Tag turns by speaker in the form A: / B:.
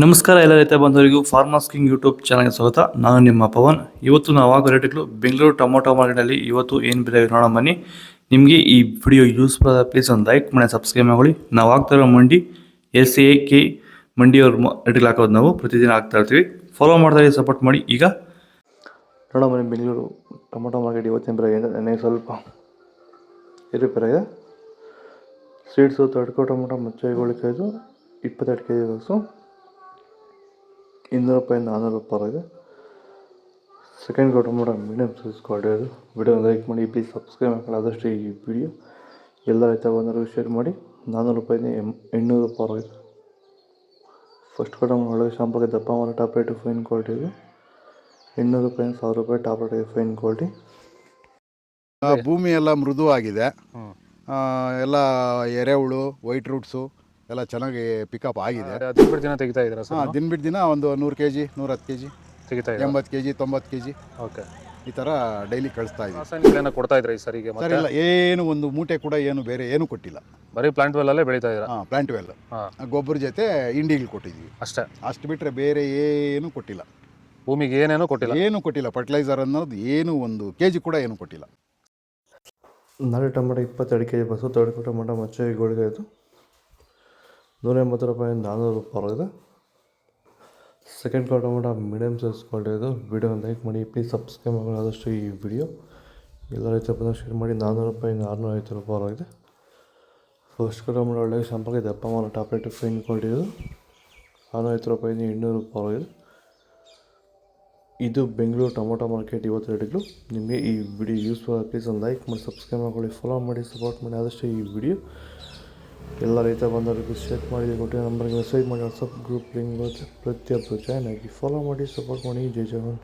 A: ನಮಸ್ಕಾರ ಎಲ್ಲ ರೈತ ಬಂಧುವರಿಗೂ ಫಾರ್ಮರ್ಸ್ ಕಿಂಗ್ ಯೂಟ್ಯೂಬ್ ಚಾನಲ್ಗೆ ಸ್ವಾಗತ. ನಾನು ನಿಮ್ಮ ಪವನ್. ಇವತ್ತು ನಾವು ಆಗೋ ರೇಟ್ಗಳು ಬೆಂಗಳೂರು ಟೊಮೊಟೊ ಮಾರ್ಕೆಟಲ್ಲಿ ಇವತ್ತು ಏನು ಬೆಲೆ ನೋಡೋಣ ಬನ್ನಿ. ನಿಮಗೆ ಈ ವಿಡಿಯೋ ಯೂಸ್ಫುಲ್ ಆದ ಪ್ಲೀಸ್ ಒಂದು ಲೈಕ್ ಮಾಡಿ ಸಬ್ಸ್ಕ್ರೈಬ್ ಮಾಡಿ. ನಾವು ಆಗ್ತಾ ಇರೋ ಮಂಡಿ SAK ಮಂಡಿಯವ್ರ ರೇಟ್ಗಳು ಹಾಕೋದು ನಾವು ಪ್ರತಿದಿನ ಆಗ್ತಾ ಇರ್ತೀವಿ. ಫಾಲೋ ಮಾಡ್ತಾ ಸಪೋರ್ಟ್ ಮಾಡಿ. ಈಗ ನೋಡೋಣ ಬನ್ನಿ ಬೆಂಗಳೂರು ಟೊಮೊಟೊ ಮಾರ್ಕೆಟ್ ಇವತ್ತಿನ ಬೆಲೆ ಏನಿದೆ. ನನಗೆ ಸ್ವಲ್ಪ ಏರುಪೇರಾಗಿದೆ. ಸೀಡ್ಸು ತಡ್ಕೋ ಟೊಮೊಟೊ ಮಚ್ಚೆಗಳಿಕಾಯ್ದು 22 kg ಬಾಕ್ಸು ₹200 ₹400 ಇದೆ. Second tomato medium size quality ಅದು. ವಿಡಿಯೋ ಲೈಕ್ ಮಾಡಿ, ಪ್ಲೀಸ್ ಸಬ್ಸ್ಕ್ರೈಬ್ ಮಾಡಿ. ಆದಷ್ಟು ಈ ವಿಡಿಯೋ ಎಲ್ಲ ರೈತ ಬಂದರೂ ಶೇರ್ ಮಾಡಿ. ₹400 ₹800 ಇದೆ. ಫಸ್ಟ್ ಟೊಮೊಟೊ ಒಳಗೆ ಶಾಂಪಲ್ಗೆ ದಪ್ಪ ಮಾರ ಟಾಪ್ ರೇಟು ಫೈನ್ ಕ್ವಾಲಿಟಿ ಇದೆ. ₹800 ₹1000 ಟಾಪ್ ರೇಟ್ ಇದೆ ಫೈನ್ ಕ್ವಾಲಿಟಿ.
B: ಭೂಮಿ ಎಲ್ಲ ಮೃದುವಾಗಿದೆ. ಎಲ್ಲ ಎರೆಹುಳು, ವೈಟ್ ರೂಟ್ಸು ಎಲ್ಲ ಚೆನ್ನಾಗಿ ಪಿಕಪ್ ಆಗಿದೆ.
C: ದಿನ ಬಿಟ್ಟು ದಿನ ತೆಗಿತಾ ಇದ್ದೀರಾ ಸರ್?
B: ದಿನ ಬಿಟ್ಟು ದಿನ ಒಂದು 100 kg 110 kg
C: ತೆಗಿತಾ ಇದ್ದೀರಾ?
B: 80 kg 90 kg
C: ಓಕೆ.
B: ಈ ಥರ ಡೈಲಿ ಕಳಿಸ್ತಾ ಇದ್ದೀವಿ.
C: ರಾಸಾಯನಿಕ ಕೊಡ್ತಾ ಇದ್ರಾ ಈ ಸರಿಗೆ?
B: ಸರ್ ಇಲ್ಲ, ಏನು ಒಂದು ಮೂಟೆ ಕೂಡ ಏನು ಬೇರೆ ಏನು ಕೊಟ್ಟಿಲ್ಲ.
C: ಬರೀ ಪ್ಲಾಂಟ್ ವೆಲ್ಲಲ್ಲೇ ಬೆಳೀತಾ ಇದ್ದೀರಾ?
B: ಪ್ಲಾಂಟ್ ವೆಲ್ ಗೊಬ್ಬರ ಜೊತೆ ಇಂಡಿಗಳು ಕೊಟ್ಟಿದ್ದೀವಿ
C: ಅಷ್ಟೇ.
B: ಅಷ್ಟು ಬಿಟ್ಟರೆ ಬೇರೆ ಏನು ಕೊಟ್ಟಿಲ್ಲ.
C: ಭೂಮಿಗೆ ಏನೇನೂ ಕೊಟ್ಟಿಲ್ಲ?
B: ಏನು ಕೊಟ್ಟಿಲ್ಲ. ಫರ್ಟಿಲೈಸರ್ ಅನ್ನೋದು ಏನು ಒಂದು kg ಕೂಡ ಏನು ಕೊಟ್ಟಿಲ್ಲ.
A: ನಾಳೆ ಟೊಮೊಟೊ 22 kg ಬಸ್ಸು. ತಡ್ಕೋ ಟೊಮೊಟೊ ಮಚ್ಚೆಗಳಿಗೆ ಆಯಿತು ₹180 ₹400 ಇದೆ. Second tomato medium size quality ಇದು. ವಿಡಿಯೋ ಲೈಕ್ ಮಾಡಿ, ಪ್ಲೀಸ್ ಸಬ್ಸ್ಕ್ರೈಬ್ ಮಾಡಿ. ಆದಷ್ಟು ಈ ವಿಡಿಯೋ ಎಲ್ಲ ರೈತ ಬಂದು ಶೇರ್ ಮಾಡಿ. ₹400 ₹650 ಇದೆ. ಫಸ್ಟ್ ಟೊಮೊಟೊ ಒಳ್ಳೆಯ ಶಾಂಪಲ್ಗೆ ದಪ್ಪ ಮಾರ ಟಾಪ್ ರೇಟ್ ಫೈನ್ ಕ್ವಾಲಿಟಿ ಇದು. ₹650 ₹800 ಇದೆ. ಇದು ಬೆಂಗಳೂರು ಟೊಮೊಟೊ ಮಾರ್ಕೆಟ್ ಇವತ್ತು ರೇಟ್ಗಳು. ನಿಮಗೆ ಈ ವಿಡಿಯೋ ಯೂಸ್ಫುಲ್ ಪ್ಲೀಸ್ ಒಂದು ಲೈಕ್ ಮಾಡಿ, ಸಬ್ಸ್ಕ್ರೈಬ್ ಮಾಡ್ಕೊಳ್ಳಿ, ಫಾಲೋ ಮಾಡಿ, ಸಪೋರ್ಟ್ ಮಾಡಿ. ಆದಷ್ಟು ಈ ವಿಡಿಯೋ ಎಲ್ಲ ರೈತ ಬಂದವರಿಗೂ ಶೇರ್ ಮಾಡಿ. ಕೊಟ್ಟಿರೋ ನಂಬರ್ಗೆ ಮೆಸೇಜ್ ಮಾಡಿ. ವಾಟ್ಸಪ್ ಗ್ರೂಪ್ ಲಿಂಕ್ ಬರುತ್ತೆ, ಪ್ರತಿಯೊಬ್ಬರು ಜಾಯ್ನ್ ಆಗಿ ಫಾಲೋ ಮಾಡಿ, ಸಪೋರ್ಟ್ ಮಾಡಿ. ಜೈ ಜವಾನ್.